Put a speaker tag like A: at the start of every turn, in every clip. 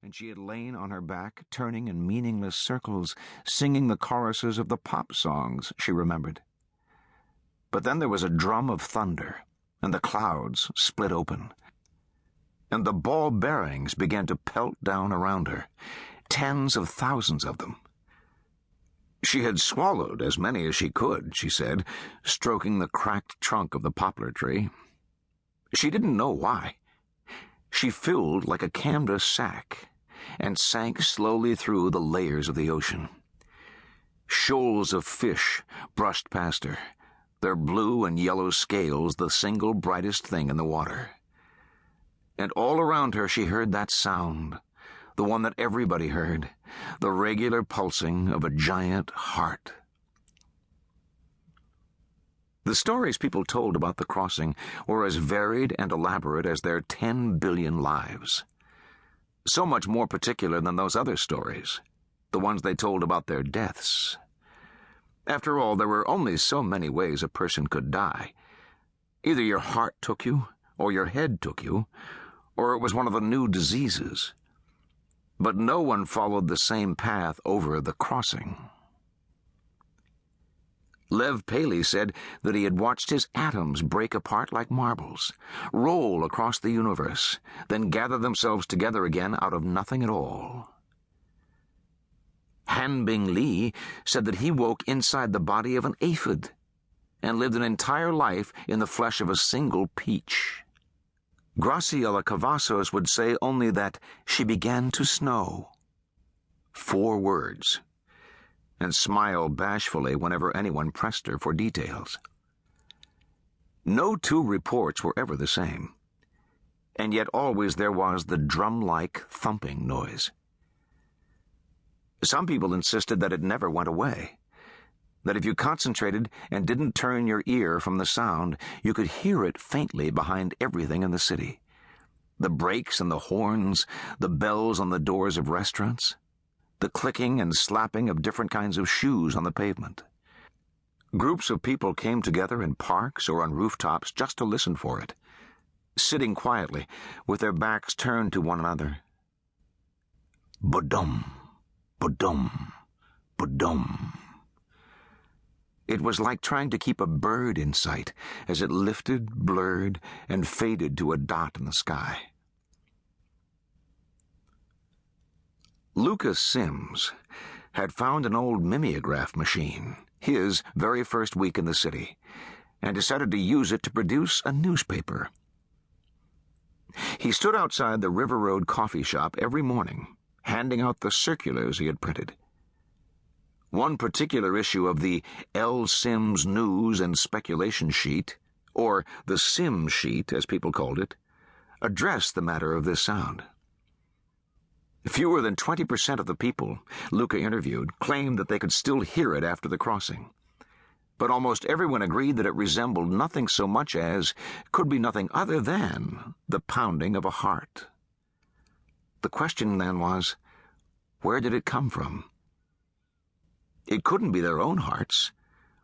A: and she had lain on her back, turning in meaningless circles, singing the choruses of the pop songs she remembered. But then there was a drum of thunder, and the clouds split open, and the ball bearings began to pelt down around her, tens of thousands of them. She had swallowed as many as she could, she said, stroking the cracked trunk of the poplar tree. She didn't know why. She filled like a canvas sack and sank slowly through the layers of the ocean. Shoals of fish brushed past her, their blue and yellow scales the single brightest thing in the water. And all around her she heard that sound, the one that everybody heard, the regular pulsing of a giant heart. The stories people told about the crossing were as varied and elaborate as their 10 billion lives. So much more particular than those other stories, the ones they told about their deaths. After all, there were only so many ways a person could die. Either your heart took you, or your head took you, or it was one of the new diseases. But no one followed the same path over the crossing. Lev Paley said that he had watched his atoms break apart like marbles, roll across the universe, then gather themselves together again out of nothing at all. Hanbing Lee said that he woke inside the body of an aphid and lived an entire life in the flesh of a single peach. Graciela Cavazos would say only that she began to snow. 4 words. And smile bashfully whenever anyone pressed her for details. No 2 reports were ever the same, and yet always there was the drum-like thumping noise. Some people insisted that it never went away, that if you concentrated and didn't turn your ear from the sound, you could hear it faintly behind everything in the city. The brakes and the horns, the bells on the doors of restaurants, the clicking and slapping of different kinds of shoes on the pavement. Groups of people came together in parks or on rooftops just to listen for it, sitting quietly with their backs turned to one another. Ba-dum, ba-dum, ba-dum. It was like trying to keep a bird in sight as it lifted, blurred, and faded to a dot in the sky. Luka Sims had found an old mimeograph machine, his very first week in the city, and decided to use it to produce a newspaper. He stood outside the River Road coffee shop every morning, handing out the circulars he had printed. One particular issue of the L. Sims News and Speculation Sheet, or the Sim Sheet as people called it, addressed the matter of this sound. Fewer than 20% of the people Luka interviewed claimed that they could still hear it after the crossing, but almost everyone agreed that it resembled nothing so much as, could be nothing other than, the pounding of a heart. The question then was, where did it come from? It couldn't be their own hearts,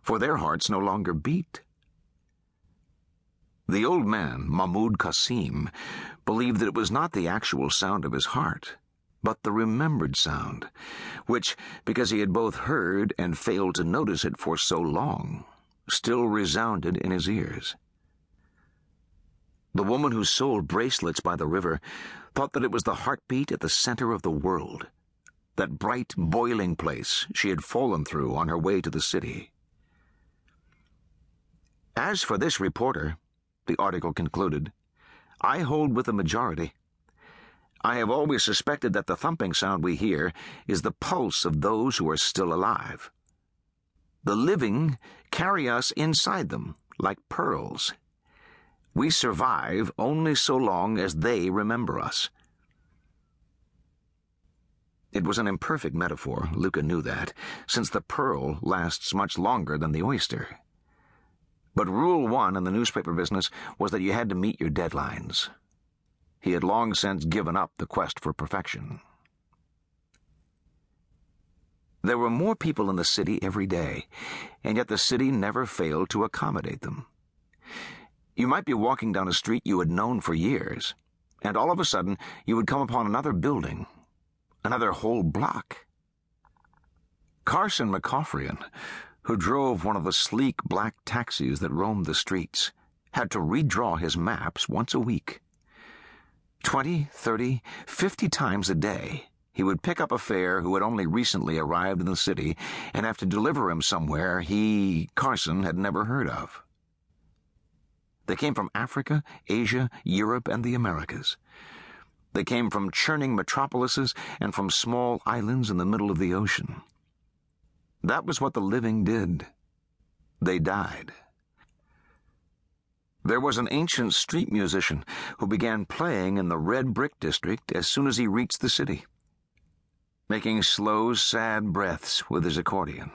A: for their hearts no longer beat. The old man, Mahmoud Qasim, believed that it was not the actual sound of his heart, but the remembered sound, which, because he had both heard and failed to notice it for so long, still resounded in his ears. The woman who sold bracelets by the river thought that it was the heartbeat at the center of the world, that bright, boiling place she had fallen through on her way to the city. As for this reporter, the article concluded, I hold with the majority. I have always suspected that the thumping sound we hear is the pulse of those who are still alive. The living carry us inside them, like pearls. We survive only so long as they remember us. It was an imperfect metaphor, Luka knew that, since the pearl lasts much longer than the oyster. But rule 1 in the newspaper business was that you had to meet your deadlines. He had long since given up the quest for perfection. There were more people in the city every day, and yet the city never failed to accommodate them. You might be walking down a street you had known for years, and all of a sudden you would come upon another building, Another whole block. Carson McCaffrian, who drove one of the sleek black taxis that roamed the streets, had to redraw his maps once a week. 20, 30, 50 times a day, he would pick up a fare who had only recently arrived in the city and have to deliver him somewhere Carson, had never heard of. They came from Africa, Asia, Europe, and the Americas. They came from churning metropolises and from small islands in the middle of the ocean. That was what the living did. They died. There was an ancient street musician who began playing in the red brick district as soon as he reached the city, making slow, sad breaths with his accordion.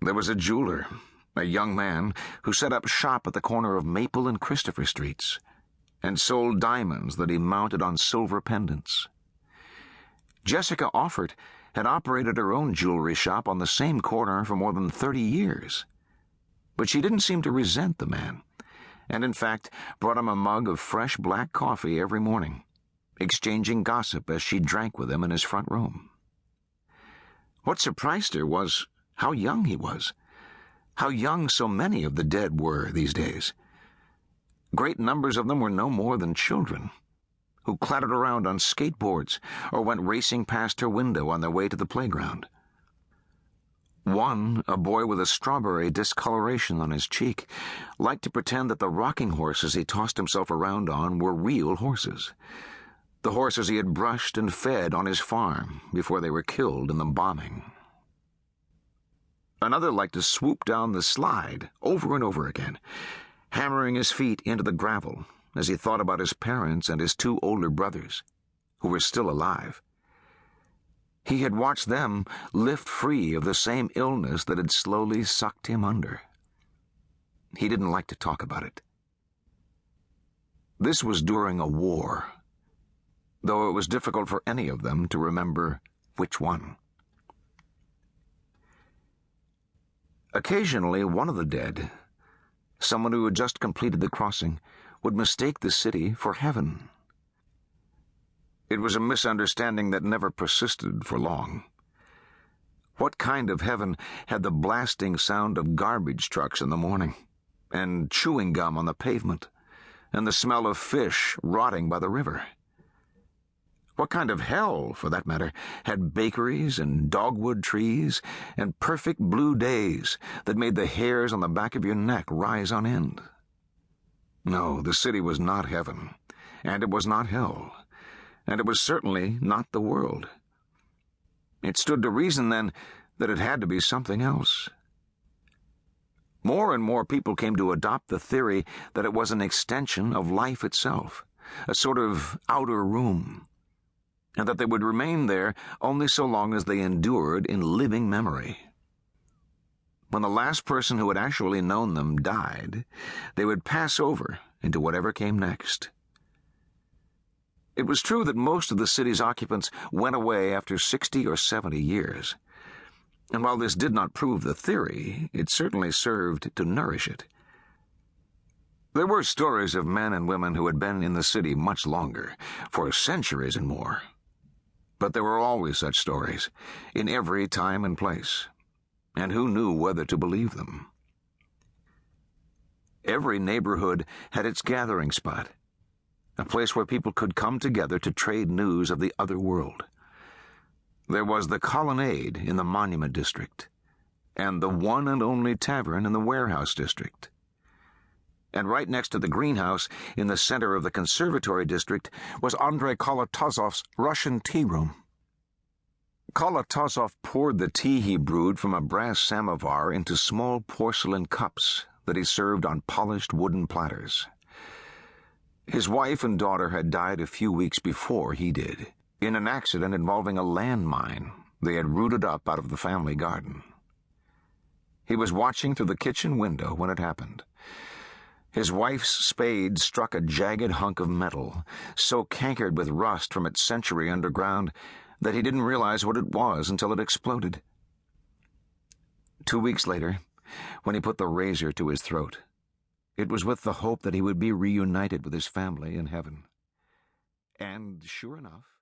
A: There was a jeweler, a young man, who set up shop at the corner of Maple and Christopher Streets and sold diamonds that he mounted on silver pendants. Jessica Offert had operated her own jewelry shop on the same corner for more than 30 years. But she didn't seem to resent the man, and in fact brought him a mug of fresh black coffee every morning, exchanging gossip as she drank with him in his front room. What surprised her was how young he was, how young so many of the dead were these days. Great numbers of them were no more than children, who clattered around on skateboards or went racing past her window on their way to the playground. One, a boy with a strawberry discoloration on his cheek, liked to pretend that the rocking horses he tossed himself around on were real horses, the horses he had brushed and fed on his farm before they were killed in the bombing. Another liked to swoop down the slide over and over again, hammering his feet into the gravel as he thought about his parents and his 2 older brothers, who were still alive. He had watched them lift free of the same illness that had slowly sucked him under. He didn't like to talk about it. This was during a war, though it was difficult for any of them to remember which one. Occasionally, one of the dead, someone who had just completed the crossing, would mistake the city for heaven. It was a misunderstanding that never persisted for long. What kind of heaven had the blasting sound of garbage trucks in the morning, and chewing gum on the pavement, and the smell of fish rotting by the river? What kind of hell, for that matter, had bakeries and dogwood trees and perfect blue days that made the hairs on the back of your neck rise on end? No, the city was not heaven, and it was not hell, and it was certainly not the world. It stood to reason, then, that it had to be something else. More and more people came to adopt the theory that it was an extension of life itself, a sort of outer room, and that they would remain there only so long as they endured in living memory. When the last person who had actually known them died, they would pass over into whatever came next. It was true that most of the city's occupants went away after 60 or 70 years, and while this did not prove the theory, it certainly served to nourish it. There were stories of men and women who had been in the city much longer, for centuries and more. But there were always such stories, in every time and place, and who knew whether to believe them? Every neighborhood had its gathering spot, a place where people could come together to trade news of the other world. There was the Colonnade in the Monument District, and the one and only tavern in the Warehouse District. And right next to the greenhouse, in the center of the Conservatory District, was Andrei Kolotozov's Russian tea room. Kolotozov poured the tea he brewed from a brass samovar into small porcelain cups that he served on polished wooden platters. His wife and daughter had died a few weeks before he did, in an accident involving a landmine they had rooted up out of the family garden. He was watching through the kitchen window when it happened. His wife's spade struck a jagged hunk of metal, so cankered with rust from its century underground that he didn't realize what it was until it exploded. 2 weeks later, when he put the razor to his throat, it was with the hope that he would be reunited with his family in heaven. And sure enough,